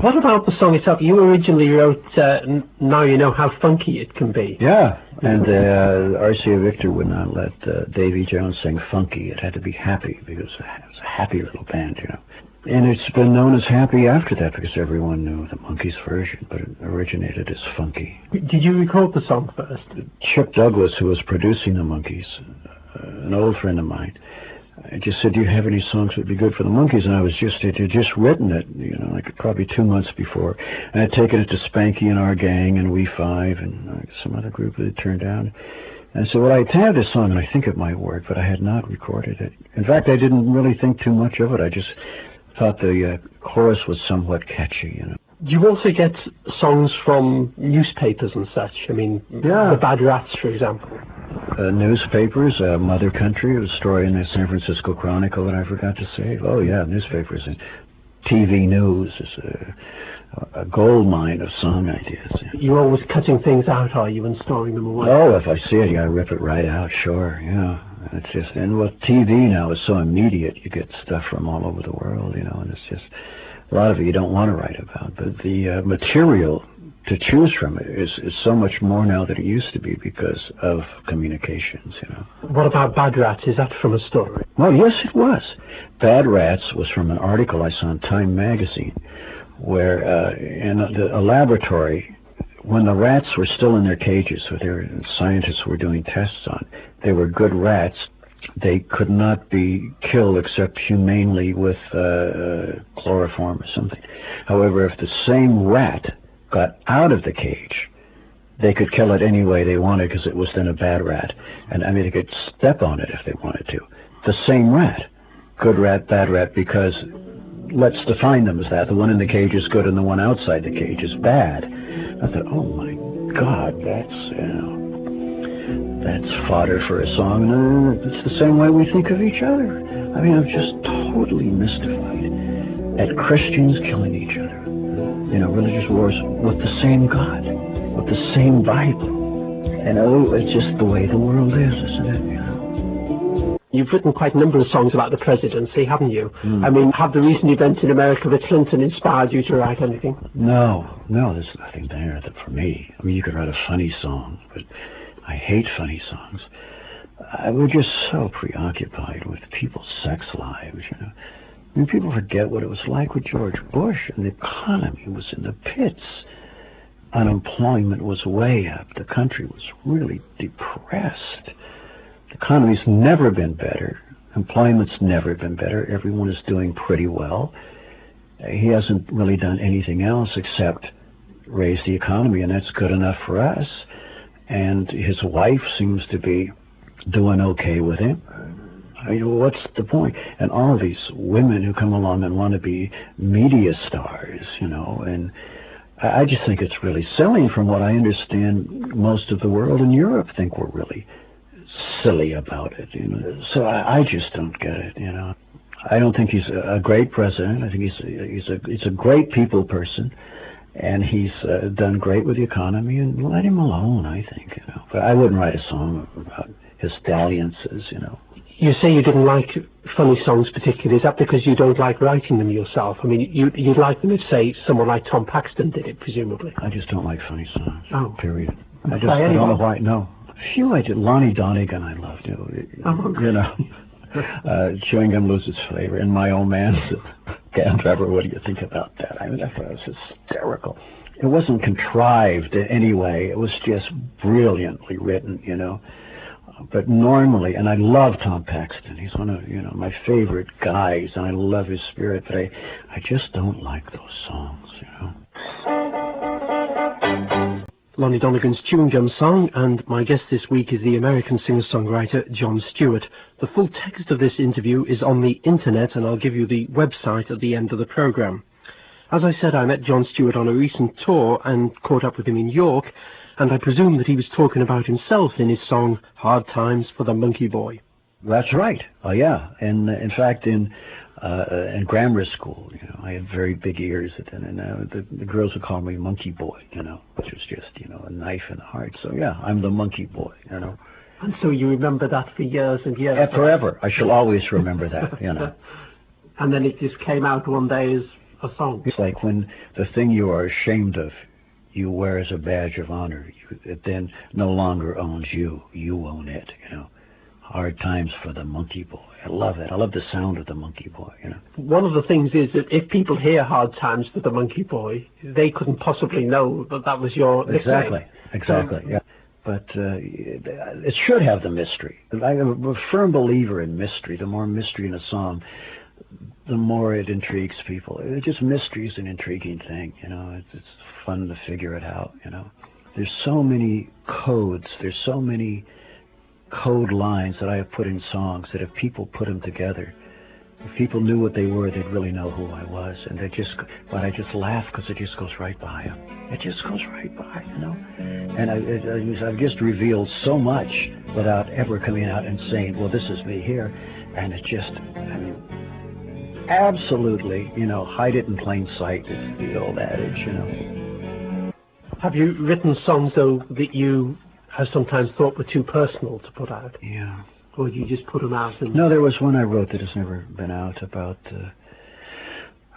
What about the song itself? You originally wrote Now You Know How Funky It Can Be. Yeah, and RCA Victor would not let Davy Jones sing funky. It had to be happy, because it was a happy little band, And it's been known as happy after that, because everyone knew the Monkees version, but it originated as funky. Did you record the song first? Chip Douglas, who was producing the Monkees, an old friend of mine, I just said, do you have any songs that would be good for the Monkees? And I was had just written it, like probably 2 months before. And I'd taken it to Spanky and Our Gang and We Five and some other group that had turned down. And so, well, I have this song and I think it might work, but I had not recorded it. In fact, I didn't really think too much of it. I just thought the chorus was somewhat catchy, You also get songs from newspapers and such. I mean, The Bad Rats, for example. Newspapers, Mother Country, a story in the San Francisco Chronicle that I forgot to save. Oh, yeah, newspapers. And TV News is a gold mine of song ideas. You're always cutting things out, are you, and storing them away? Oh, if I see it, you gotta rip it right out, sure, It's just, and with TV now is so immediate, you get stuff from all over the world, and it's just, a lot of it you don't want to write about, but the material to choose from it is so much more now than it used to be because of communications, What about Bad Rats? Is that from a story? Well, yes, it was. Bad Rats was from an article I saw in Time magazine, where in a laboratory, when the rats were still in their cages, so their scientists were doing tests on, they were good rats. They could not be killed except humanely with chloroform or something. However, if the same rat got out of the cage, they could kill it any way they wanted because it was then a bad rat. And they could step on it if they wanted to. The same rat, good rat, bad rat, because let's define them as that. The one in the cage is good and the one outside the cage is bad. I thought, oh my God, that's fodder for a song. And it's the same way we think of each other. I'm just totally mystified at Christians killing each other. Religious wars with the same God, with the same Bible. It's just the way the world is, isn't it? You've written quite a number of songs about the presidency, haven't you? Have the recent events in America with Clinton inspired you to write anything? No, there's nothing there for me. You could write a funny song, but I hate funny songs. We're just so preoccupied with people's sex lives, people forget what it was like with George Bush, and the economy was in the pits. Unemployment was way up. The country was really depressed. The economy's never been better. Employment's never been better. Everyone is doing pretty well. He hasn't really done anything else except raise the economy, and that's good enough for us. And his wife seems to be doing okay with him. What's the point? And all these women who come along and want to be media stars, and I just think it's really silly. From what I understand, most of the world in Europe think we're really silly about it, So I just don't get it, I don't think he's a great president. I think he's a great people person, and he's done great with the economy. And let him alone, I think, But I wouldn't write a song about his dalliances, You say you didn't like funny songs particularly. Is that because you don't like writing them yourself? You'd like them if, say, someone like Tom Paxton did it, presumably. I just don't like funny songs. Oh. Period. I don't know why. No. A few I did. Lonnie Donegan I loved. Okay. Chewing gum loses flavor. And My Old Man. Cab driver, what do you think about that? I mean, I thought it was hysterical. It wasn't contrived in any way. It was just brilliantly written, you know. But normally, and I love Tom Paxton. He's one of, you know, my favorite guys, and I love his spirit, but I just don't like those songs, you know. Lonnie Donegan's Chewing Gum Song, and my guest this week is the American singer-songwriter John Stewart. The full text of this interview is on the internet, and I'll give you the website at the end of the programme. As I said, I met John Stewart on a recent tour and caught up with him in York, and I presume that he was talking about himself in his song Hard Times for the Monkey Boy. That's right. Oh, yeah. And in fact, in grammar school, you know, I had very big ears, and the girls would call me Monkey Boy, you know, which was just, you know, a knife in the heart. So, yeah, I'm the Monkey Boy, you know. And so you remember that for years and years? Yeah, forever. I shall always remember that, you know. And then it just came out one day as a song. It's like when the thing you are ashamed of, you wear as a badge of honor. It then no longer owns you. You own it, you know. Hard Times for the Monkey Boy. I love it. I love the sound of the Monkey Boy, you know. One of the things is that if people hear Hard Times for the Monkey Boy, they couldn't possibly know that that was your nickname. Exactly, yeah. But it should have the mystery. I'm a firm believer in mystery. The more mystery in a song, the more it intrigues people. Just mystery is an intriguing thing, you know. It's fun to figure it out, you know. There's so many codes. There's so many code lines that I have put in songs that if people put them together, if people knew what they were, they'd really know who I was. And but I just laugh because it just goes right by them. It just goes right by, you know. And I've just revealed so much without ever coming out and saying, well, this is me here. And it just, I mean, absolutely, you know, hide it in plain sight is the old adage, you know. Have you written songs, though, that you have sometimes thought were too personal to put out? Yeah. Or you just put them out? And... No, there was one I wrote that has never been out about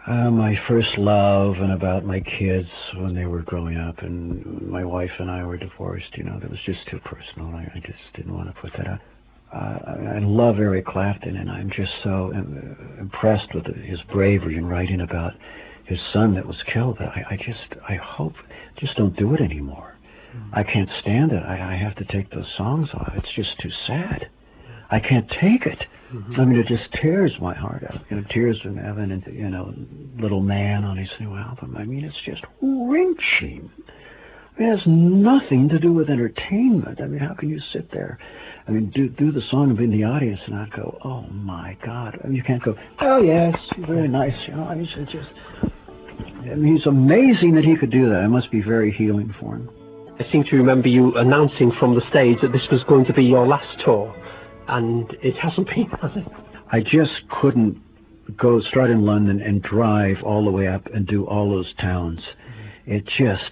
my first love and about my kids when they were growing up, and my wife and I were divorced. You know, that was just too personal. I just didn't want to put that out. I love Eric Clapton, and I'm just so impressed with his bravery in writing about his son that was killed. I hope, just don't do it anymore. I can't stand it. I have to take those songs off. It's just too sad. I can't take it. I mean, it just tears my heart out. You know, Tears from Heaven and, you know, Little Man on his new album. I mean, it's just wrenching. I mean, it has nothing to do with entertainment. I mean, how can you sit there, I mean, do the song and be in the audience and not go, oh, my God. I mean, you can't go, oh, yes, very nice. You know, I mean, it's just, I mean, it's amazing that he could do that. It must be very healing for him. I seem to remember you announcing from the stage that this was going to be your last tour, and it hasn't been, has it? I just couldn't start in London and drive all the way up and do all those towns. It just,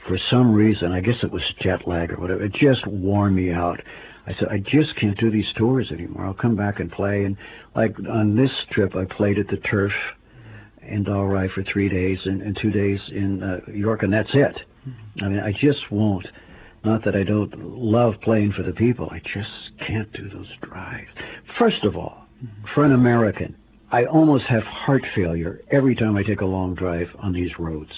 for some reason, I guess it was jet lag or whatever, it just wore me out. I said, I just can't do these tours anymore. I'll come back and play. And like on this trip, I played at the Turf in Dalry for 3 days and 2 days in York, and that's it. I mean, I just won't. Not that I don't love playing for the people. I just can't do those drives. First of all, for an American, I almost have heart failure every time I take a long drive on these roads,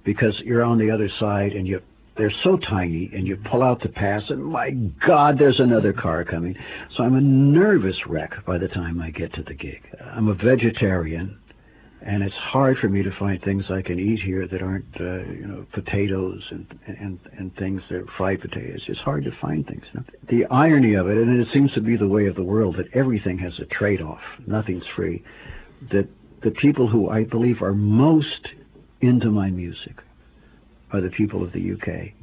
because you're on the other side and they're so tiny, and you pull out to pass, and my God, there's another car coming. So I'm a nervous wreck by the time I get to the gig. I'm a vegetarian. And it's hard for me to find things I can eat here that aren't, you know, potatoes and things that are fried potatoes. It's hard to find things. You know? The irony of it, and it seems to be the way of the world, that everything has a trade-off. Nothing's free. That the people who I believe are most into my music are the people of the UK.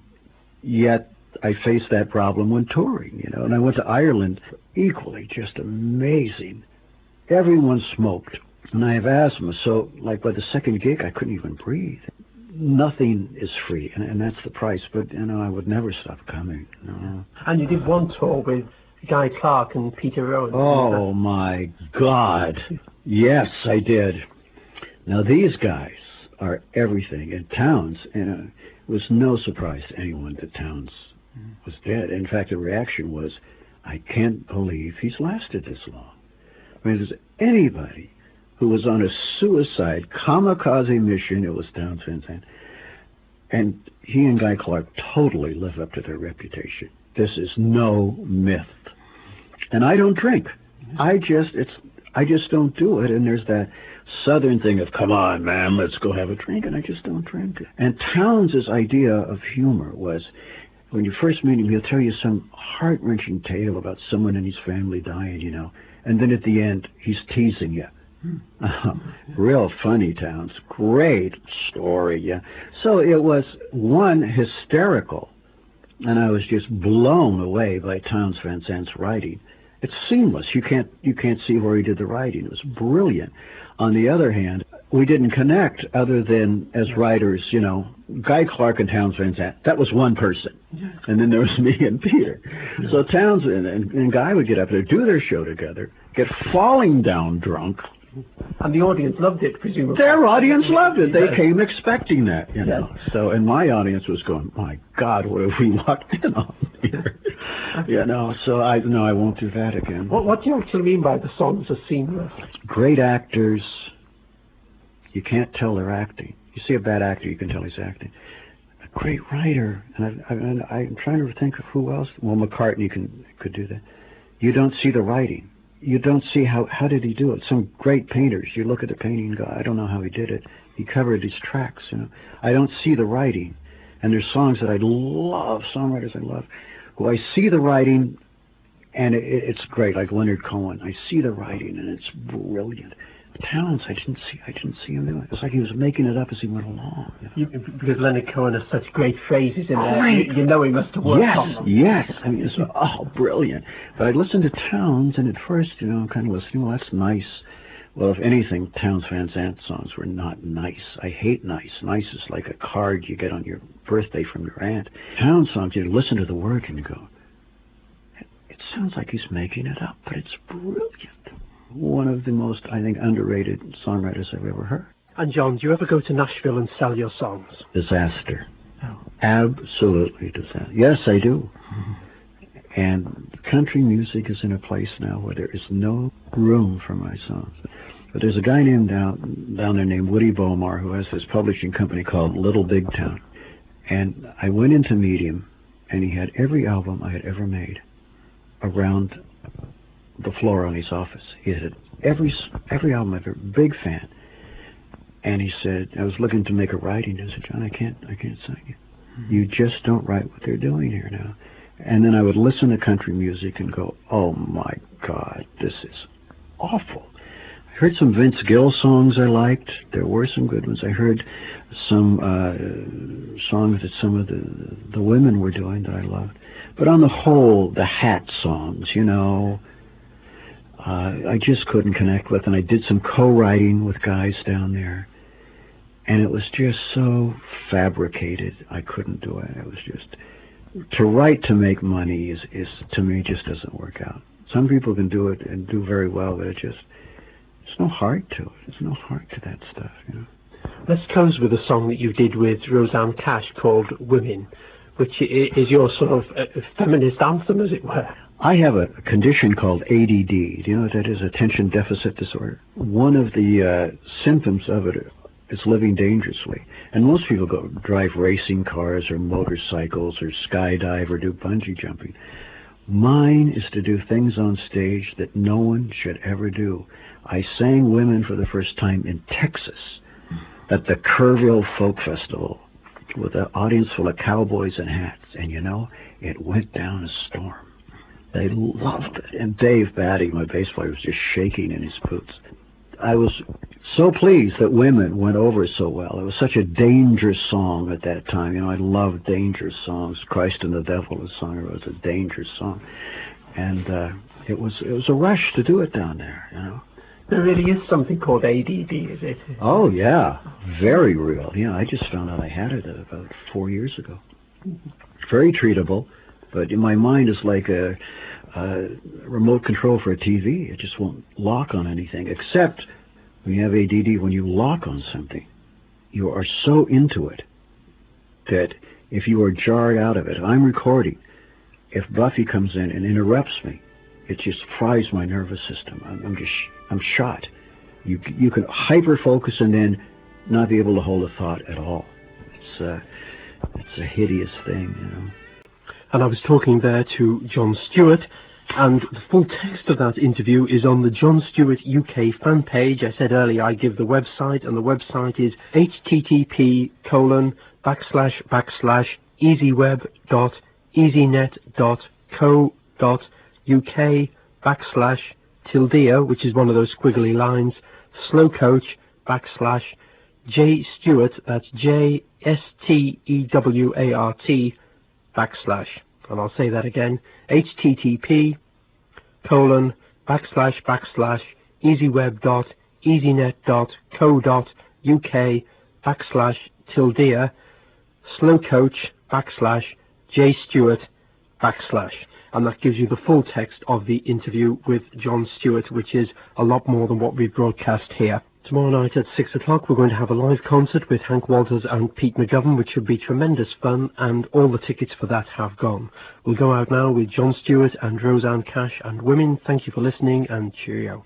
Yet I face that problem when touring, you know. And I went to Ireland, equally just amazing. Everyone smoked. And I have asthma, so like by the second gig, I couldn't even breathe. Nothing is free, and that's the price. But, you know, I would never stop coming. You know. And you did one tour with Guy Clark and Peter Rowan. Oh, my God. Yes, I did. Now, these guys are everything. And Townes, you know, it was no surprise to anyone that Townes was dead. In fact, the reaction was, I can't believe he's lasted this long. I mean, if there's anybody who was on a suicide kamikaze mission. It was Townes Van Zandt. And he and Guy Clark totally live up to their reputation. This is no myth. And I don't drink. I just don't do it. And there's that Southern thing of, come on, man, let's go have a drink. And I just don't drink. And Townes' idea of humor was, when you first meet him, he'll tell you some heart-wrenching tale about someone in his family dying, you know. And then at the end, he's teasing you. Real funny, Townes. Great story, yeah. So it was, one, hysterical, and I was just blown away by Townes Van Zandt's writing. It's seamless. You can't see where he did the writing. It was brilliant. On the other hand, we didn't connect other than as writers, you know, Guy Clark and Townes Van Zandt. That was one person. And then there was me and Peter. So Townes and Guy would get up there, do their show together, get falling down drunk. And the audience loved it, presumably. Their audience loved it. They came expecting that, you know. So, and my audience was going, my God, what have we locked in on here? You know, so I won't do that again. What do you actually mean by the songs are seamless? Great actors, you can't tell they're acting. You see a bad actor, you can tell he's acting. A great writer, and I'm trying to think of who else. Well, McCartney could do that. You don't see the writing. You don't see how did he do it. Some great painters, you look at the painting and go, I don't know how he did it. He covered his tracks, you know. I don't see the writing. And there's songs that I love, songwriters I love, who I see the writing and it's great, like Leonard Cohen. I see the writing and it's brilliant. Townes, I didn't see him doing it. It's like he was making it up as he went along. You know? Because Leonard Cohen has such great phrases in there. You know he must have worked on them. Yes. I mean, it's brilliant. But I listened to Townes, and at first, you know, I'm kind of listening, well, that's nice. Well, if anything, Townes Van Zandt songs were not nice. I hate nice. Nice is like a card you get on your birthday from your aunt. Townes songs, you listen to the words and you go, it sounds like he's making it up, but it's brilliant. One of the most, I think, underrated songwriters I've ever heard. And John, do you ever go to Nashville and sell your songs? Disaster. Oh. Absolutely disaster. Yes, I do. And country music is in a place now where there is no room for my songs. But there's a guy named down there named Woody Bomar who has this publishing company called Little Big Town. And I went in to meet him, and he had every album I had ever made around the floor on his office. He had every album I've ever, big fan. And he said, I was looking to make a writing. I said, John, I can't sign you. You just don't write what they're doing here now. And then I would listen to country music and go, oh my God, this is awful. I heard some Vince Gill songs I liked. There were some good ones. I heard some songs that some of the women were doing that I loved. But on the whole, the Hat songs, you know, I just couldn't connect with. And I did some co-writing with guys down there. And it was just so fabricated, I couldn't do it. It was just, to write to make money is to me, just doesn't work out. Some people can do it and do very well, but there's no heart to it. There's no heart to that stuff, you know. Let's close with a song that you did with Roseanne Cash called Women, which is your sort of feminist anthem, as it were. I have a condition called ADD. Do you know what that is? Attention deficit disorder. One of the symptoms of it is living dangerously. And most people go drive racing cars or motorcycles or skydive or do bungee jumping. Mine is to do things on stage that no one should ever do. I sang Women for the first time in Texas at the Kerrville Folk Festival with an audience full of cowboys and hats. And you know, it went down a storm. They loved it. And Dave Batty, my bass player, was just shaking in his boots. I was so pleased that Women went over so well. It was such a dangerous song at that time. You know, I loved dangerous songs. Christ and the Devil, the song, it was a dangerous song. And it was a rush to do it down there, you know. There really is something called ADD, is it? Oh, yeah. Very real. Yeah, I just found out I had it about 4 years ago. Very treatable, but my mind is like a remote control for a TV. It just won't lock on anything, except when you have ADD, when you lock on something, you are so into it that if you are jarred out of it, I'm recording. If Buffy comes in and interrupts me, it just fries my nervous system. I'm shot. You can hyper-focus and then not be able to hold a thought at all. It's a hideous thing, you know. And I was talking there to Jon Stewart, and the full text of that interview is on the Jon Stewart UK fan page. I said earlier I give the website, and the website is http://easyweb.easynet.co.uk/Tildea, which is one of those squiggly lines, /J Stewart, that's JSTEWART and I'll say that again, http://easyweb.easynet.co.uk/Tildea//JStewart/ and that gives you the full text of the interview with Jon Stewart, which is a lot more than what we've broadcast here. Tomorrow night at 6 o'clock we're going to have a live concert with Hank Walters and Pete McGovern, which should be tremendous fun, and all the tickets for that have gone. We'll go out now with Jon Stewart and Roseanne Cash and Women. Thank you for listening, and cheerio.